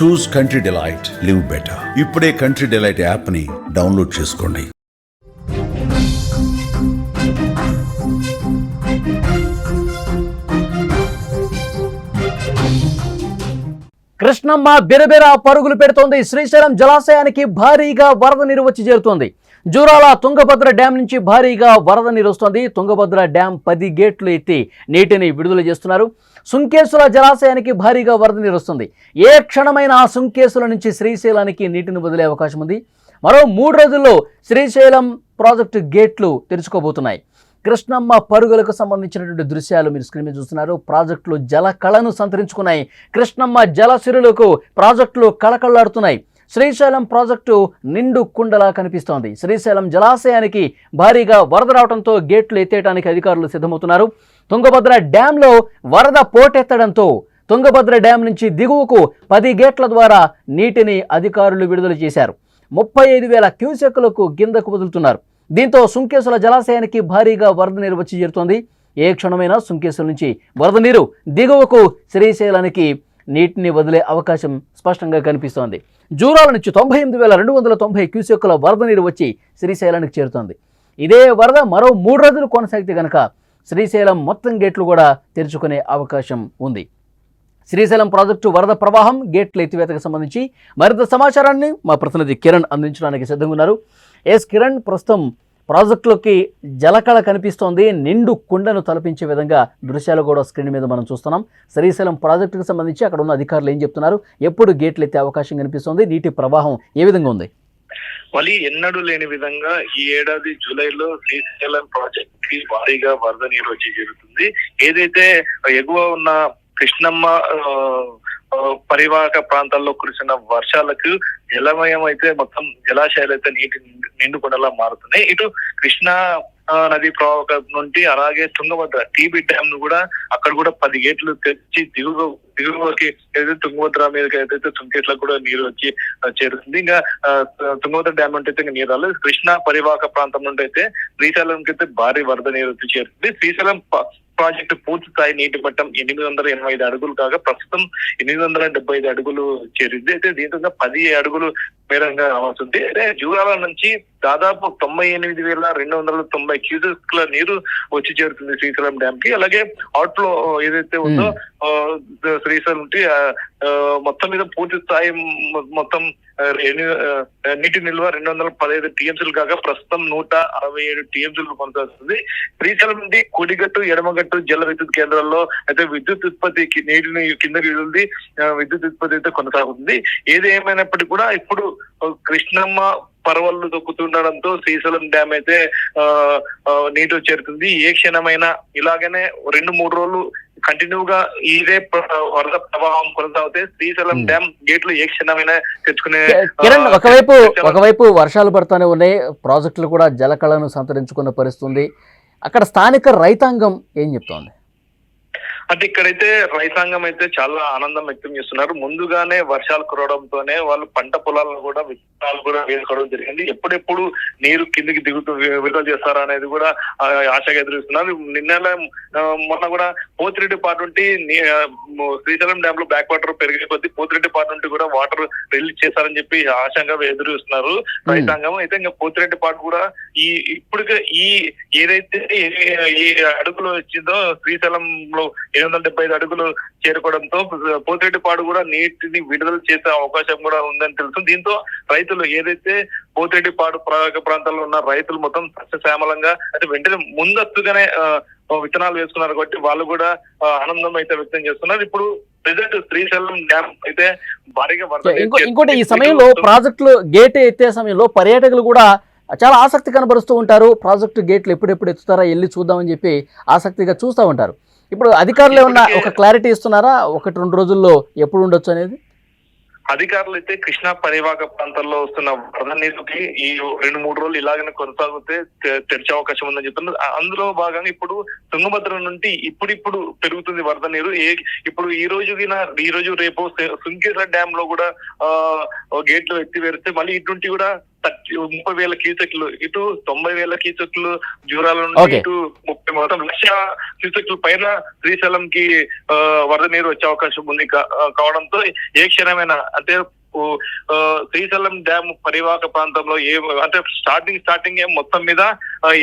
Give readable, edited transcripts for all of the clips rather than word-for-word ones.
చూస్ country delight, live better. ఇప్పుడే country delight app ని download చేసుకోండి. కృష్ణమ్మ బిరబిర పరుగులు పెడుతోంది. శ్రీశైలం జలాశయానికి భారీగా వరద నీరు వచ్చి చేరుతోంది. జూరాల తుంగభద్ర డ్యాం నుంచి భారీగా వరద నీరు వస్తోంది. తుంగభద్ర డ్యాం 10 గేట్లు ఎత్తి నీటిని విడుదల చేస్తున్నారు. సుంకేసుల జలాశయానికి భారీగా వరద నీరు వస్తుంది. ఏ క్షణమైన ఆ సుంకేసుల నుంచి శ్రీశైలానికి నీటిని వదిలే అవకాశం ఉంది. మరో 3 రోజుల్లో శ్రీశైలం ప్రాజెక్టు గేట్లు తెరుచుకోబోతున్నాయి. కృష్ణమ్మ పరుగులకు సంబంధించినటువంటి దృశ్యాలు మీరు స్క్రీన్ మీద చూస్తున్నారు. ప్రాజెక్టులు జల కళను సంతరించుకున్నాయి. కృష్ణమ్మ జలసిరులకు ప్రాజెక్టులు కళకళలాడుతున్నాయి. శ్రీశైలం ప్రాజెక్టు నిండు కుండలా కనిపిస్తోంది. శ్రీశైలం జలాశయానికి భారీగా వరద రావడంతో గేట్లు ఎత్తేయడానికి అధికారులు సిద్ధమవుతున్నారు. తుంగభద్ర డ్యాంలో వరద పోటెత్తడంతో తుంగభద్ర డ్యాం నుంచి దిగువకు 10 గేట్ల ద్వారా నీటిని అధికారులు విడుదల చేశారు. 35,000 క్యూసెక్కులకు కిందకు వదులుతున్నారు. దీంతో సుంకేసుల జలాశయానికి భారీగా వరద నీరు వచ్చి చేరుతోంది. ఏ క్షణమైనా సుంకేసుల నుంచి వరద నీరు దిగువకు శ్రీశైలానికి నీటిని వదిలే అవకాశం స్పష్టంగా కనిపిస్తోంది. జూరాల నుంచి 98,290 క్యూసెక్కుల వరద నీరు వచ్చి శ్రీశైలానికి చేరుతోంది. ఇదే వరద మరో 3 రోజులు కొనసాగితే కనుక శ్రీశైలం మొత్తం గేట్లు కూడా తెరుచుకునే అవకాశం ఉంది. శ్రీశైలం ప్రాజెక్టు వరద ప్రవాహం, గేట్ల ఎత్తివేతకు సంబంధించి మరింత సమాచారాన్ని మా ప్రతినిధి కిరణ్ అందించడానికి సిద్ధంగా ఉన్నారు. ఎస్ కిరణ్, ప్రస్తుతం ప్రాజెక్టులోకి జలకళ కనిపిస్తోంది. నిండు కుండను తలపించే విధంగా దృశ్యాలు కూడా స్క్రీన్ మీద మనం చూస్తున్నాం. శ్రీశైలం ప్రాజెక్టుకు సంబంధించి అక్కడ ఉన్న అధికారులు ఏం చెప్తున్నారు, ఎప్పుడు గేట్లు ఎత్తే అవకాశం కనిపిస్తోంది, నీటి ప్రవాహం ఏ విధంగా ఉంది? మళ్ళీ ఎన్నడూ లేని విధంగా ఈ ఏడాది జూలైలో శ్రీశైలం ప్రాజెక్ట్ కి భారీగా వరద నీరు వచ్చి జరుగుతుంది. ఏదైతే ఎగువ ఉన్న కృష్ణమ్మ పరివాహక ప్రాంతాల్లో కురిసిన వర్షాలకు జలమయం అయితే మొత్తం జలాశయాలు అయితే నీటి నిండుకొండలా మారుతున్నాయి. ఇటు కృష్ణా నది ప్రవాహక నుండి అలాగే తుంగభద్ర టీబీ డ్యామ్ ను కూడా అక్కడ కూడా 10 గేట్లు తెచ్చి దిగువకి ఏదైతే తుంగభద్ర మీదకి ఏదైతే సుంకేట్లకు కూడా నీరు వచ్చి చేరుతుంది. ఇంకా తుంగభద్ర డ్యామ్ నుండి అయితే నీరు రాలేదు. కృష్ణా పరివాహక ప్రాంతం నుండి అయితే శ్రీశైలంకి అయితే భారీ వరద నీరు వచ్చి చేరుతుంది. శ్రీశైలం ప్రాజెక్టు పూర్తి స్థాయి నీటి మట్టం 885 అడుగులు కాగా ప్రస్తుతం 875 అడుగులు చేరింది. అయితే దీంతో 10 అడుగులు మేరంగా రావాల్సింది. అయితే జూరాల నుంచి దాదాపు 98,290 క్యూసెక్ల నీరు వచ్చి చేరుతుంది శ్రీశైలం డ్యామ్ కి. అలాగే అవుట్ ఫ్లో ఏదైతే ఉందో శ్రీశైలం నుండి మొత్తం మీద పూర్తి స్థాయి మొత్తం నీటి నిల్వ 215 టీఎంసీలు కాగా ప్రస్తుతం 167 టీఎంసీలు కొనసాగుతుంది. శ్రీశైలం నుండి కుడిగట్టు ఎడమగట్టు జల విద్యుత్ కేంద్రాల్లో అయితే విద్యుత్ ఉత్పత్తి నీటిని కిందకి విడుదల విద్యుత్ ఉత్పత్తి అయితే కొనసాగుతుంది. ఏది ఏమైనప్పటికీ కూడా ఇప్పుడు కృష్ణమ్మ పరవళ్లు దొక్కుతుండడంతో శ్రీశైలం డ్యామ్ అయితే నీటి చేరుతుంది. ఏ క్షణమైనా ఇలాగనే 2-3 రోజులు కంటిన్యూగా ఇదే వరద ప్రవాహం కొనసాగితే శ్రీశైలం డ్యామ్ గేట్లు ఏ క్షణమైనా తెచ్చుకునే. కిరణ్, ఒకవైపు వర్షాలు పడుతూనే ఉన్నాయి, ప్రాజెక్టులు కూడా జలకళను సంతరించుకున్న పరిస్థితి. అక్కడ స్థానిక రైతాంగం ఏం చెప్తోంది? అంటే ఇక్కడైతే రైతాంగం అయితే చాలా ఆనందం వ్యక్తం చేస్తున్నారు. ముందుగానే వర్షాలు కురవడంతోనే వాళ్ళు పంట పొలాలను కూడా విత్తనాలు కూడా వేసుకోవడం జరిగింది. ఎప్పుడెప్పుడు నీరు కిందికి విడుదల చేస్తారా అనేది కూడా ఆశగా ఎదురుస్తున్నారు. మొన్న కూడా పోతిరెడ్డి పార్ట్ నుండి శ్రీశైలం డ్యామ్ లో బ్యాక్ వాటర్ పెరిగే కొద్దీ పోతిరెడ్డి పార్ట్ నుండి కూడా వాటర్ రిలీజ్ చేస్తారని చెప్పి ఆశగా ఎదురుస్తున్నారు రైతాంగం. అయితే ఇంకా పోతిరెడ్డి పార్ట్ కూడా ఇప్పుడు ఈ ఏదైతే ఈ అడుగులు వచ్చిందో శ్రీశైలంలో 875 అడుగులు చేరుకోవడంతో పోతిరెడ్డిపాడు కూడా నీటిని విడుదల చేసే అవకాశం కూడా ఉందని తెలుసు. దీంతో రైతులు ఏదైతే పోతిరెడ్డిపాడు ప్రాంతాల్లో ఉన్న రైతులు మొత్తం సస్యశ్యామలంగా అంటే వెంటనే ముందస్తుగానే విత్తనాలు వేసుకున్నారు కాబట్టి వాళ్ళు కూడా ఆనందం అయితే వ్యక్తం చేస్తున్నారు. ఇప్పుడు ప్రెసెంట్ శ్రీశైలం డ్యామ్ అయితే భారీగా ఇంకోటి ఈ సమయంలో ప్రాజెక్టులు గేట్ ఎత్తే సమయంలో పర్యాటకులు కూడా చాలా ఆసక్తి కనబరుస్తూ ఉంటారు. ప్రాజెక్టు గేట్లు ఎప్పుడెప్పుడు ఎత్తుతారా వెళ్ళి చూద్దామని చెప్పి ఆసక్తిగా చూస్తూ ఉంటారు. ఇప్పుడు అధికారులు ఏమన్నా ఒక క్లారిటీ ఇస్తున్నారా 1-2 రోజుల్లో ఎప్పుడు ఉండొచ్చు అనేది? అధికారులు అయితే కృష్ణా పరివాహక ప్రాంతాల్లో వస్తున్న వరద నీరుకి ఈ 2-3 రోజులు ఇలాగనే కొనసాగితే తెరిచే అవకాశం ఉందని చెప్తున్నారు. అందులో భాగంగా ఇప్పుడు తుంగభద్ర నుండి ఇప్పుడు పెరుగుతుంది వరద నీరు. ఇప్పుడు ఈ రోజు రేపు సుంకేశ్వర డ్యామ్ లో కూడా గేట్లు ఎత్తివేస్తే మళ్ళీ ఇటు కూడా 30,000 క్యూసెక్లు, ఇటు 90,000 క్యూసెక్లు జూరాల నుండి, Okay. ఇటు 30 మొత్తం 1,00,000 క్యూసెక్లు పైన శ్రీశైలం కి వరద నీరు వచ్చే అవకాశం ఉంది కావడంతో ఏ క్షణమైనా అంటే శ్రీశైలం డ్యామ్ పరివాహక ప్రాంతంలో అంటే స్టార్టింగ్ మొత్తం మీద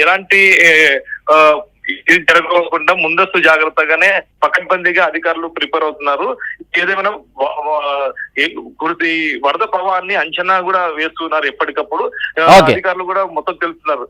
ఎలాంటి ఇది జరగకుండా ముందస్తు జాగ్రత్తగానే పకడ్బందీగా అధికారులు ప్రిపేర్ అవుతున్నారు. ఏదేమైనా వరద ప్రవాహాన్ని అంచనా కూడా వేస్తున్నారు ఎప్పటికప్పుడు. అధికారులు కూడా మొత్తం తెలుస్తున్నారు.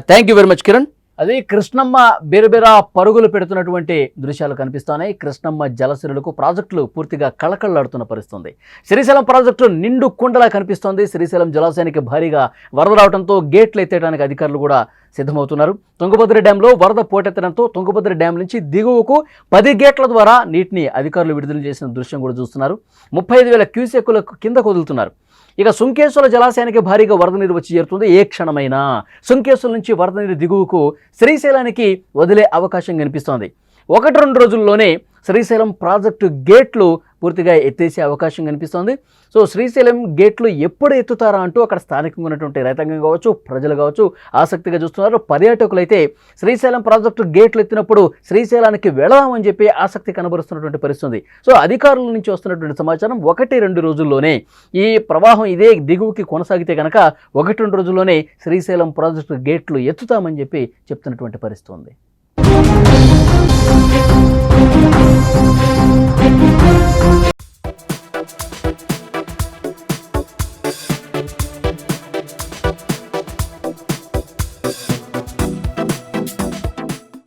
Thank you very much Kiran. అది కృష్ణమ్మ బెరబెర పరుగులు పెడుతున్నటువంటి దృశ్యాలు కనిపిస్తున్నాయి. కృష్ణమ్మ జలసిరులకు ప్రాజెక్టులు పూర్తిగా కళకళలాడుతున్న పరిస్థితుంది. శ్రీశైలం ప్రాజెక్టు నిండు కుండలా కనిపిస్తోంది. శ్రీశైలం జలాశయానికి భారీగా వరద రావడంతో గేట్లు ఎత్తేయడానికి అధికారులు కూడా సిద్ధమవుతున్నారు. తుంగభద్ర డ్యాంలో వరద పోటెత్తడంతో తుంగభద్ర డ్యాం నుంచి దిగువకు 10 గేట్ల ద్వారా నీటిని అధికారులు విడుదల చేసిన దృశ్యం కూడా చూస్తున్నారు. 35,000 క్యూసెక్కులకు కిందకు వదులుతున్నారు. ఇక సుంకేశ్వర జలాశయానికి భారీగా వరద నీరు వచ్చి చేరుతుంది. ఏ క్షణమైనా సుంకేశ్వర నుంచి వరద నీరు దిగువకు శ్రీశైలానికి వదిలే అవకాశం కనిపిస్తోంది. 1-2 రోజుల్లోనే శ్రీశైలం ప్రాజెక్టు గేట్లు పూర్తిగా ఎత్తేసే అవకాశం కనిపిస్తోంది. సో శ్రీశైలం గేట్లు ఎప్పుడు ఎత్తుతారా అంటూ అక్కడ స్థానికంగా ఉన్నటువంటి రైతాంగం కావచ్చు, ప్రజలు కావచ్చు ఆసక్తిగా చూస్తున్నారు. పర్యాటకులు అయితే శ్రీశైలం ప్రాజెక్టు గేట్లు ఎత్తినప్పుడు శ్రీశైలానికి వెళదామని చెప్పి ఆసక్తి కనబరుస్తున్నటువంటి పరిస్థితి. సో అధికారుల నుంచి వస్తున్నటువంటి సమాచారం 1-2 రోజుల్లోనే ఈ ప్రవాహం ఇదే దిగువకి కొనసాగితే కనుక 1-2 రోజుల్లోనే శ్రీశైలం ప్రాజెక్టు గేట్లు ఎత్తుతామని చెప్పి చెప్తున్నటువంటి పరిస్థితి ఉంది. Thank you.